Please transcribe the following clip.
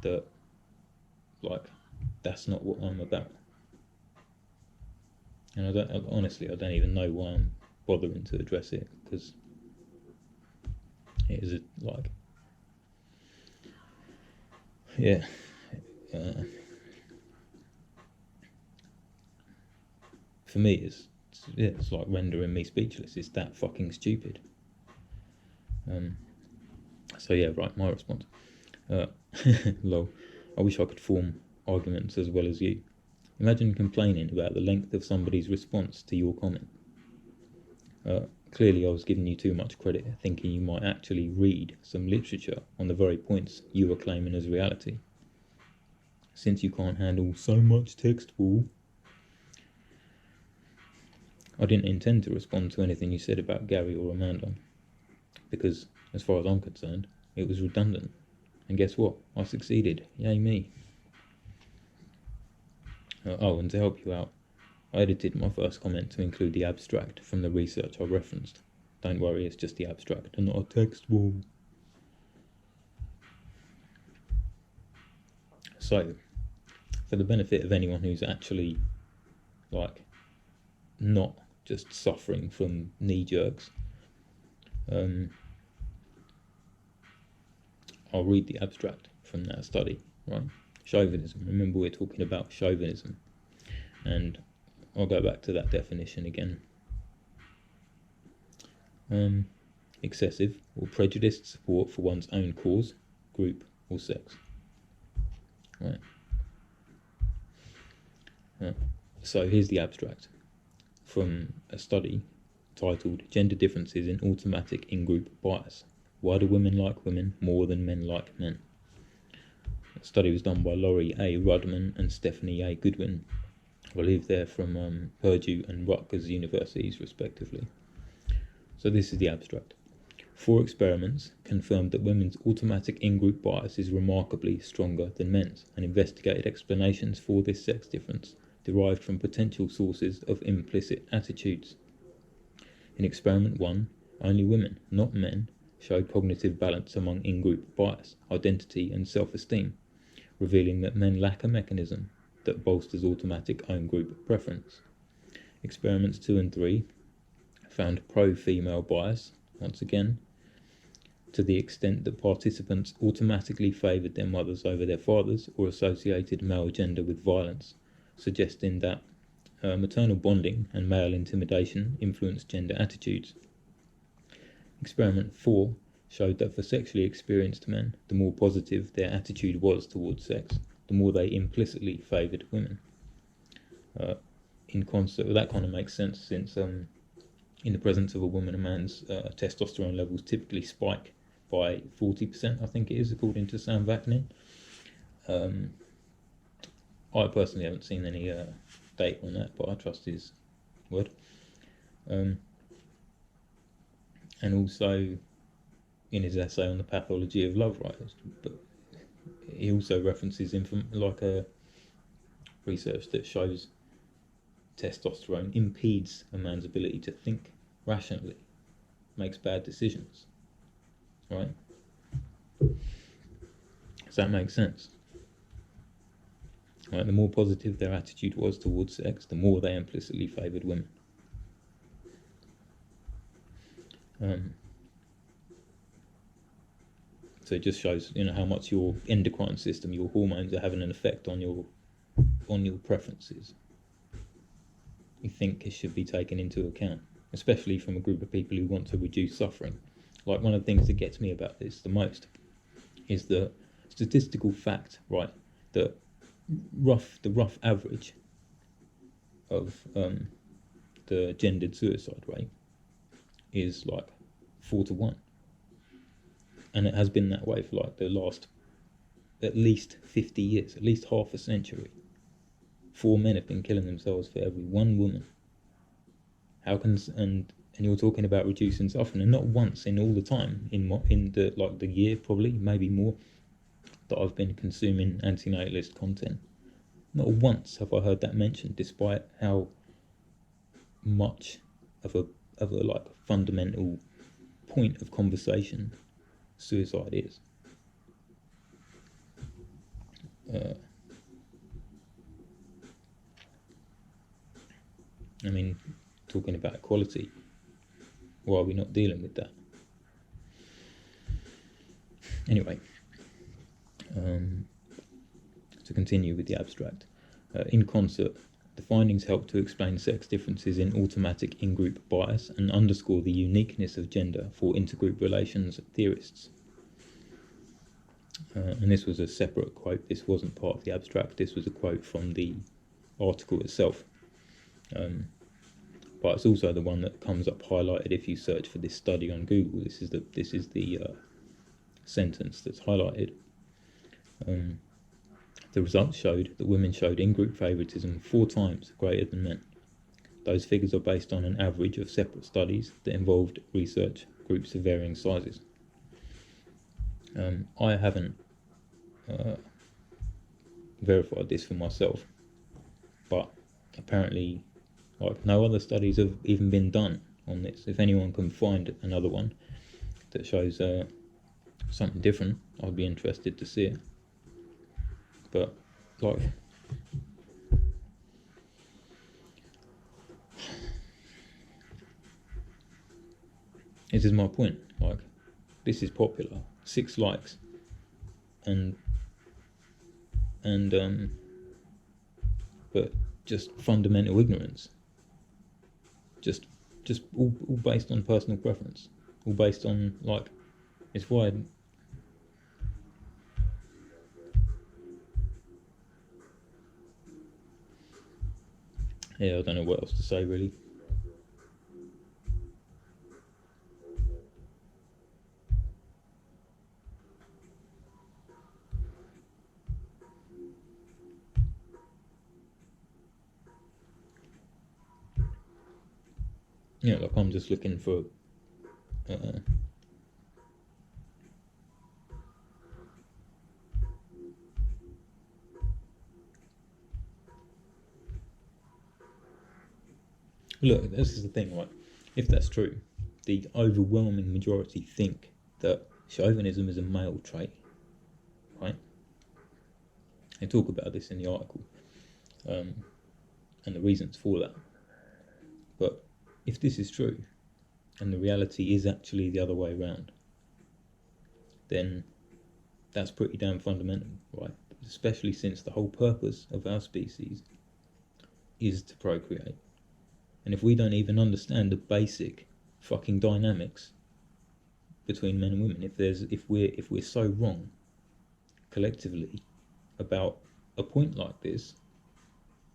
that, like, that's not what I'm about. And I don't even know why I'm bothering to address it, because it is like, yeah, for me it's like rendering me speechless. It's that fucking stupid. So yeah, right, my response. Lol. I wish I could form arguments as well as you. Imagine complaining about the length of somebody's response to your comment. Clearly I was giving you too much credit, thinking you might actually read some literature on the very points you were claiming as reality. Since you can't handle so much tExtWalL, I didn't intend to respond to anything you said about Gary or Amanda, because, as far as I'm concerned, it was redundant. And guess what? I succeeded. Yay me. And to help you out, I edited my first comment to include the abstract from the research I referenced. Don't worry, it's just the abstract and not a tExtWalL. So, for the benefit of anyone who's actually, like, not just suffering from knee jerks, I'll read the abstract from that study, right? Chauvinism. Remember, we're talking about chauvinism, and I'll go back to that definition again. Excessive or prejudiced support for one's own cause, group, or sex. Right. So here's the abstract from a study titled Gender Differences in Automatic In-Group Bias. Why do women like women more than men like men? The study was done by Laurie A. Rudman and Stephanie A. Goodwin. I believe they're from Purdue and Rutgers universities, respectively. So this is the abstract. 4 experiments confirmed that women's automatic in-group bias is remarkably stronger than men's, and investigated explanations for this sex difference derived from potential sources of implicit attitudes. In experiment 1, only women, not men, showed cognitive balance among in-group bias, identity and self-esteem, revealing that men lack a mechanism that bolsters automatic own-group preference. Experiments 2 and 3 found pro-female bias, once again, to the extent that participants automatically favoured their mothers over their fathers or associated male gender with violence, suggesting that maternal bonding and male intimidation influence gender attitudes. Experiment 4 showed that for sexually experienced men, the more positive their attitude was towards sex, the more they implicitly favoured women. In concert, that kind of makes sense, since in the presence of a woman, a man's testosterone levels typically spike by 40%, I think it is, according to Sam Vaknin. I personally haven't seen any data on that, but I trust his word. And also, in his essay on the pathology of love, right, but he also references a research that shows testosterone impedes a man's ability to think rationally, makes bad decisions, right? Does that make sense? Right, the more positive their attitude was towards sex, the more they implicitly favoured women. So it just shows, how much your endocrine system, your hormones, are having an effect on your preferences. You think it should be taken into account, especially from a group of people who want to reduce suffering. Like, one of the things that gets me about this the most is the statistical fact, right, that the rough average of the gendered suicide rate is like 4 to 1, and it has been that way for like the last at least 50 years, at least half a century. 4 men have been killing themselves for every 1 woman. How can and you're talking about reducing suffering, and not once in all the time in the year, probably maybe more, that I've been consuming antinatalist content. Not once have I heard that mentioned, despite how much of a like fundamental point of conversation suicide is. I mean, talking about equality, why are we not dealing with that? Anyway, to continue with the abstract. In concert, the findings help to explain sex differences in automatic in-group bias and underscore the uniqueness of gender for intergroup relations theorists. And this was a separate quote. This wasn't part of the abstract. This was a quote from the article itself. But it's also the one that comes up highlighted if you search for this study on Google. This is the sentence that's highlighted. The results showed that women showed in-group favouritism 4 times greater than men. Those figures are based on an average of separate studies that involved research groups of varying sizes. I haven't verified this for myself, but apparently, like, no other studies have even been done on this. If anyone can find another one that shows something different, I'd be interested to see it. But, like, this is my point. Like, this is popular. 6 likes, and but just fundamental ignorance. Just all based on personal preference. All based on, like, it's why. Yeah, I don't know what else to say, really. Yeah, like, I'm just looking for look, this is the thing, right? If that's true, the overwhelming majority think that chauvinism is a male trait, right? They talk about this in the article, and the reasons for that. But if this is true, and the reality is actually the other way around, then that's pretty damn fundamental, right? Especially since the whole purpose of our species is to procreate. And if we don't even understand the basic fucking dynamics between men and women, if we're so wrong collectively about a point like this,